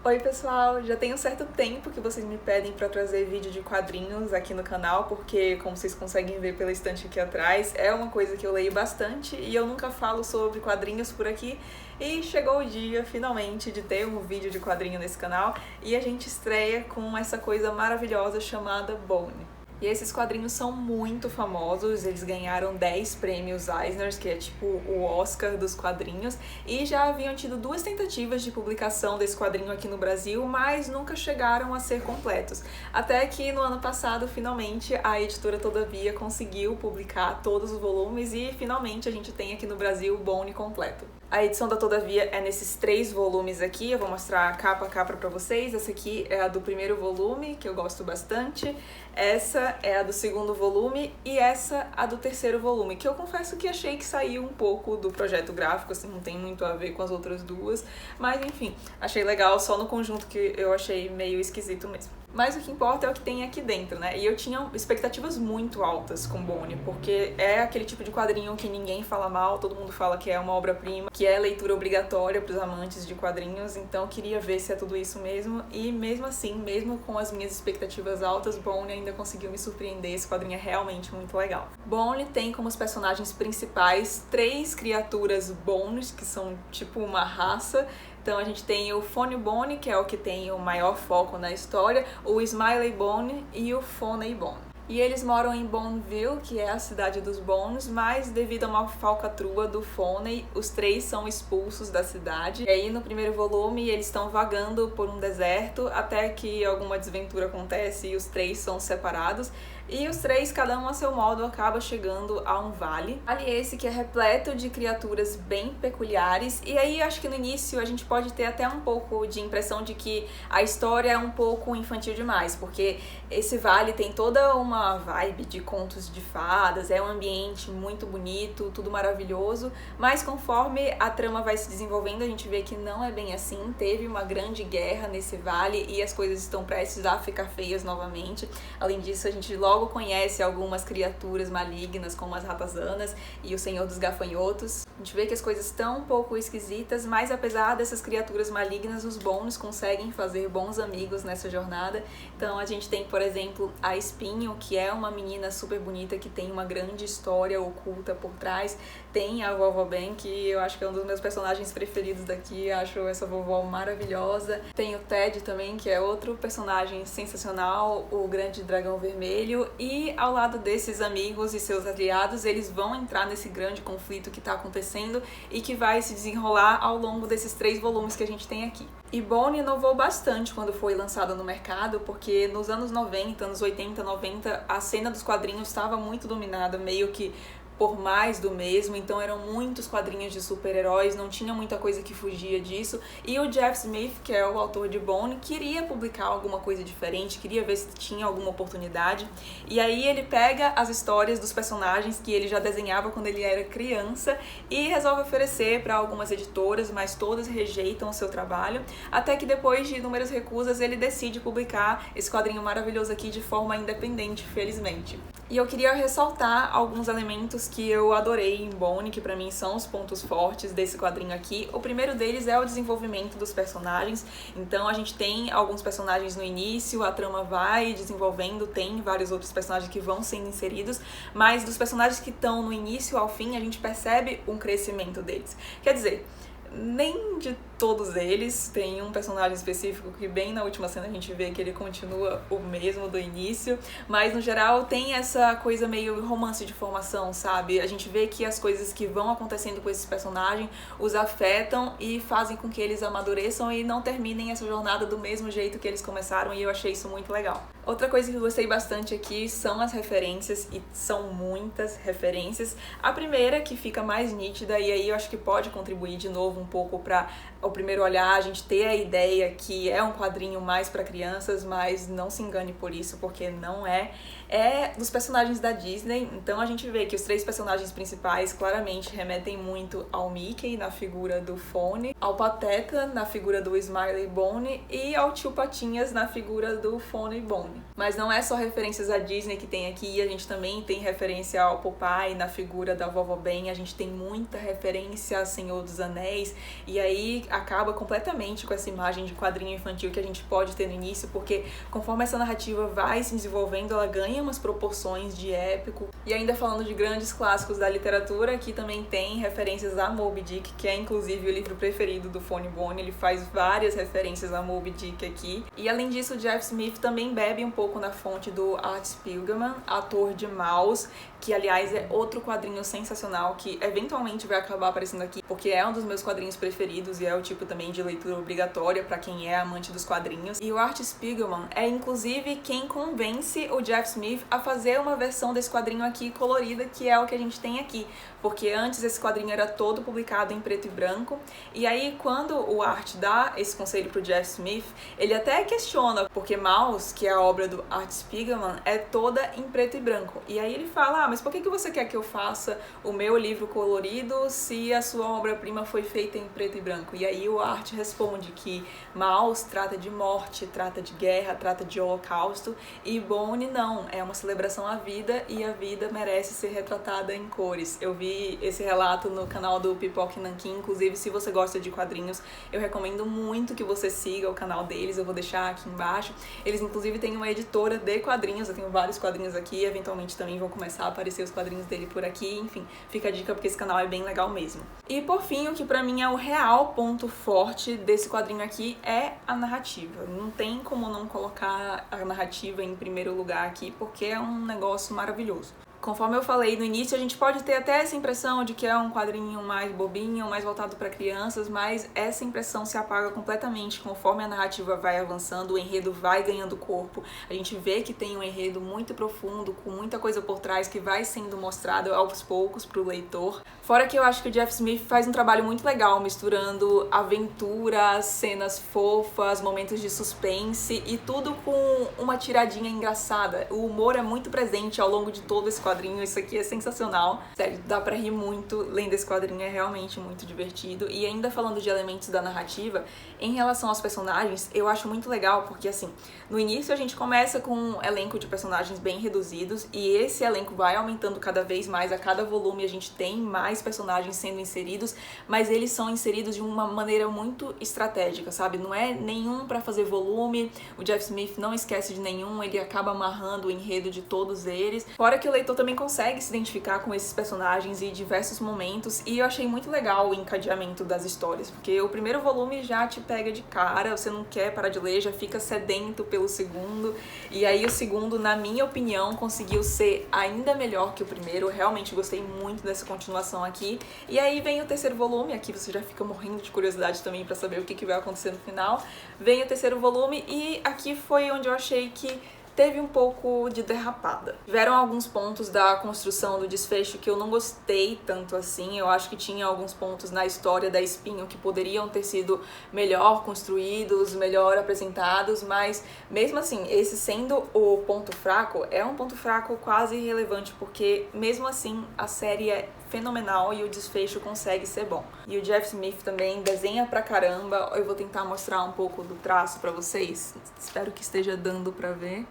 Oi pessoal, já tem um certo tempo que vocês me pedem para trazer vídeo de quadrinhos aqui no canal, porque como vocês conseguem ver pela estante aqui atrás, é uma coisa que eu leio bastante e eu nunca falo sobre quadrinhos por aqui. E chegou o dia, finalmente, de ter um vídeo de quadrinho nesse canal e a gente estreia com essa coisa maravilhosa chamada Bone. E esses quadrinhos são muito famosos, eles ganharam 10 prêmios Eisner, que é tipo o Oscar dos quadrinhos, e já haviam tido 2 tentativas de publicação desse quadrinho aqui no Brasil, mas nunca chegaram a ser completos. Até que no ano passado, finalmente, a editora Todavia conseguiu publicar todos os volumes e finalmente a gente tem aqui no Brasil o Bone completo. A edição da Todavia é nesses 3 volumes aqui, eu vou mostrar capa a capa pra vocês. Essa aqui é a do primeiro volume, que eu gosto bastante. Essa é a do segundo volume e essa a do terceiro volume, que eu confesso que achei que saiu um pouco do projeto gráfico, assim, não tem muito a ver com as outras duas. Mas enfim, achei legal, só no conjunto que eu achei meio esquisito mesmo. Mas o que importa é o que tem aqui dentro, né? E eu tinha expectativas muito altas com Bone, porque é aquele tipo de quadrinho que ninguém fala mal, todo mundo fala que é uma obra-prima, que é leitura obrigatória para os amantes de quadrinhos, então eu queria ver se é tudo isso mesmo. E mesmo assim, mesmo com as minhas expectativas altas, Bone ainda conseguiu me surpreender, esse quadrinho é realmente muito legal. Bone tem como os personagens principais 3 criaturas Bones, que são tipo uma raça. Então a gente tem o Funny Bone, que é o que tem o maior foco na história, o Smiley Bone e o Funny Bone. E eles moram em Boneville, que é a cidade dos Bones, mas devido a uma falcatrua do Foney, os 3 são expulsos da cidade. E aí no primeiro volume eles estão vagando por um deserto até que alguma desventura acontece e os 3 são separados. E os 3, cada um a seu modo, acaba chegando a um vale. Vale esse que é repleto de criaturas bem peculiares. E aí acho que no início a gente pode ter até um pouco de impressão de que a história é um pouco infantil demais, porque esse vale tem toda uma vibe de contos de fadas, é um ambiente muito bonito, tudo maravilhoso, mas conforme a trama vai se desenvolvendo, a gente vê que não é bem assim. Teve uma grande guerra nesse vale e as coisas estão prestes a ficar feias novamente. Além disso, a gente logo conhece algumas criaturas malignas, como as ratazanas e o Senhor dos Gafanhotos. A gente vê que as coisas estão um pouco esquisitas, mas apesar dessas criaturas malignas, os Bones conseguem fazer bons amigos nessa jornada. Então a gente tem, por exemplo, a Espinho, que é uma menina super bonita, que tem uma grande história oculta por trás. Tem a Vovó Ben, que eu acho que é um dos meus personagens preferidos daqui, acho essa vovó maravilhosa. Tem o Ted também, que é outro personagem sensacional, o Grande Dragão Vermelho. E ao lado desses amigos e seus aliados, eles vão entrar nesse grande conflito que está acontecendo e que vai se desenrolar ao longo desses 3 volumes que a gente tem aqui. E Bone inovou bastante quando foi lançado no mercado, porque nos anos 90, anos 80, 90, a cena dos quadrinhos estava muito dominada, meio que por mais do mesmo, então eram muitos quadrinhos de super-heróis, não tinha muita coisa que fugia disso, e o Jeff Smith, que é o autor de Bone, queria publicar alguma coisa diferente, queria ver se tinha alguma oportunidade, e aí ele pega as histórias dos personagens que ele já desenhava quando ele era criança e resolve oferecer para algumas editoras, mas todas rejeitam o seu trabalho, até que depois de inúmeras recusas ele decide publicar esse quadrinho maravilhoso aqui de forma independente, felizmente. E eu queria ressaltar alguns elementos que eu adorei em Bone, que pra mim são os pontos fortes desse quadrinho aqui. O primeiro deles é o desenvolvimento dos personagens. Então a gente tem alguns personagens no início, a trama vai desenvolvendo, tem vários outros personagens que vão sendo inseridos, mas dos personagens que estão no início ao fim, a gente percebe um crescimento deles. Quer dizer, nem de todos eles, tem um personagem específico que bem na última cena a gente vê que ele continua o mesmo do início, mas no geral tem essa coisa meio romance de formação, sabe? A gente vê que as coisas que vão acontecendo com esses personagens os afetam e fazem com que eles amadureçam e não terminem essa jornada do mesmo jeito que eles começaram, e eu achei isso muito legal. Outra coisa que eu gostei bastante aqui são as referências, e são muitas referências. A primeira que fica mais nítida, e aí eu acho que pode contribuir de novo um pouco para ao primeiro olhar a gente ter a ideia que é um quadrinho mais para crianças, mas não se engane por isso, porque não é. É dos personagens da Disney, então a gente vê que os 3 personagens principais claramente remetem muito ao Mickey na figura do Foney, ao Pateta na figura do Smiley Bone e ao Tio Patinhas na figura do Funny Bone. Mas não é só referências à Disney que tem aqui, a gente também tem referência ao Popeye na figura da Vovó Ben, a gente tem muita referência a Senhor dos Anéis, e aí acaba completamente com essa imagem de quadrinho infantil que a gente pode ter no início, porque conforme essa narrativa vai se desenvolvendo, ela ganha umas proporções de épico. E ainda falando de grandes clássicos da literatura, aqui também tem referências a Moby Dick, que é inclusive o livro preferido do Fone Bone, ele faz várias referências a Moby Dick aqui. E além disso, o Jeff Smith também bebe um pouco na fonte do Art Spiegelman, ator de Maus, que aliás é outro quadrinho sensacional que eventualmente vai acabar aparecendo aqui, porque é um dos meus quadrinhos preferidos e é o tipo também de leitura obrigatória para quem é amante dos quadrinhos. E o Art Spiegelman é inclusive quem convence o Jeff Smith a fazer uma versão desse quadrinho aqui colorida, que é o que a gente tem aqui, porque antes esse quadrinho era todo publicado em preto e branco, e aí quando o Art dá esse conselho pro Jeff Smith, ele até questiona, porque Maus, que é a obra do Art Spiegelman, é toda em preto e branco, e aí ele fala, mas por que você quer que eu faça o meu livro colorido se a sua obra-prima foi feita em preto e branco? E aí o Art responde que Maus trata de morte, trata de guerra, trata de holocausto, e Bone não, é uma celebração à vida, e a vida merece ser retratada em cores. Eu vi esse relato no canal do Pipoca Nanquim, inclusive se você gosta de quadrinhos, eu recomendo muito que você siga o canal deles, eu vou deixar aqui embaixo. Eles inclusive têm uma editora de quadrinhos, eu tenho vários quadrinhos aqui, eventualmente também vão começar a aparecer os quadrinhos dele por aqui, enfim, fica a dica porque esse canal é bem legal mesmo. E por fim, o que pra mim é o real ponto forte desse quadrinho aqui é a narrativa. Não tem como não colocar a narrativa em primeiro lugar aqui, porque é um negócio maravilhoso. Conforme eu falei no início, a gente pode ter até essa impressão de que é um quadrinho mais bobinho, mais voltado para crianças, mas essa impressão se apaga completamente conforme a narrativa vai avançando, o enredo vai ganhando corpo, a gente vê que tem um enredo muito profundo, com muita coisa por trás que vai sendo mostrado aos poucos para o leitor. Fora que eu acho que o Jeff Smith faz um trabalho muito legal, misturando aventuras, cenas fofas, momentos de suspense e tudo com uma tiradinha engraçada. O humor é muito presente ao longo de todo esse quadrinho, isso aqui é sensacional. Sério, dá pra rir muito lendo esse quadrinho, é realmente muito divertido. E ainda falando de elementos da narrativa, em relação aos personagens, eu acho muito legal porque, assim, no início a gente começa com um elenco de personagens bem reduzidos e esse elenco vai aumentando cada vez mais, a cada volume a gente tem mais personagens sendo inseridos, mas eles são inseridos de uma maneira muito estratégica, sabe? Não é nenhum pra fazer volume, o Jeff Smith não esquece de nenhum, ele acaba amarrando o enredo de todos eles. Fora que o leitor também consegue se identificar com esses personagens em diversos momentos, e eu achei muito legal o encadeamento das histórias, porque o primeiro volume já te pega de cara, você não quer parar de ler, já fica sedento pelo segundo, e aí o segundo, na minha opinião, conseguiu ser ainda melhor que o primeiro. Eu realmente gostei muito dessa continuação aqui, e aí vem o terceiro volume, aqui você já fica morrendo de curiosidade também pra saber o que vai acontecer no final. Vem o terceiro volume, e aqui foi onde eu achei que teve um pouco de derrapada. Tiveram alguns pontos da construção do desfecho que eu não gostei tanto assim. Eu acho que tinha alguns pontos na história da Espinho que poderiam ter sido melhor construídos, melhor apresentados, mas mesmo assim, esse sendo o ponto fraco, é um ponto fraco quase irrelevante, porque mesmo assim a série é fenomenal e o desfecho consegue ser bom. E o Jeff Smith também desenha pra caramba. Eu vou tentar mostrar um pouco do traço pra vocês. Espero que esteja dando pra ver.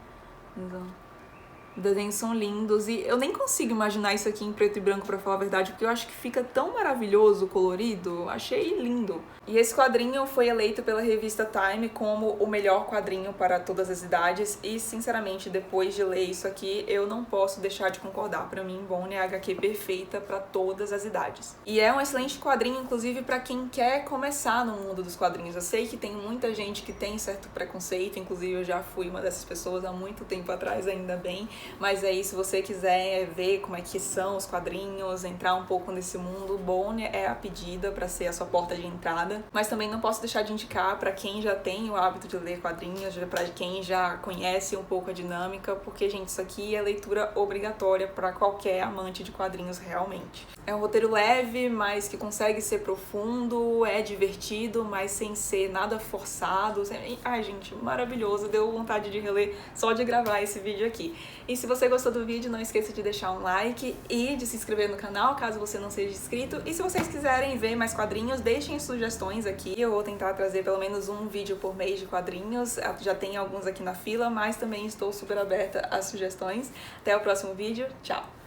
Então, os desenhos são lindos e eu nem consigo imaginar isso aqui em preto e branco, pra falar a verdade, porque eu acho que fica tão maravilhoso, colorido, achei lindo. E esse quadrinho foi eleito pela revista Time como o melhor quadrinho para todas as idades e, sinceramente, depois de ler isso aqui, eu não posso deixar de concordar. Pra mim, Bone é a HQ perfeita para todas as idades. E é um excelente quadrinho, inclusive, para quem quer começar no mundo dos quadrinhos. Eu sei que tem muita gente que tem certo preconceito, inclusive eu já fui uma dessas pessoas há muito tempo atrás, ainda bem. Mas aí, se você quiser ver como é que são os quadrinhos, entrar um pouco nesse mundo, Bone é a pedida para ser a sua porta de entrada. Mas também não posso deixar de indicar para quem já tem o hábito de ler quadrinhos, para quem já conhece um pouco a dinâmica, porque, gente, isso aqui é leitura obrigatória para qualquer amante de quadrinhos realmente. É um roteiro leve, mas que consegue ser profundo, é divertido, mas sem ser nada forçado. Ai, gente, maravilhoso, deu vontade de reler só de gravar esse vídeo aqui. E se você gostou do vídeo, não esqueça de deixar um like e de se inscrever no canal, caso você não seja inscrito. E se vocês quiserem ver mais quadrinhos, deixem sugestões aqui. Eu vou tentar trazer pelo menos um vídeo por mês de quadrinhos. Já tem alguns aqui na fila, mas também estou super aberta às sugestões. Até o próximo vídeo. Tchau!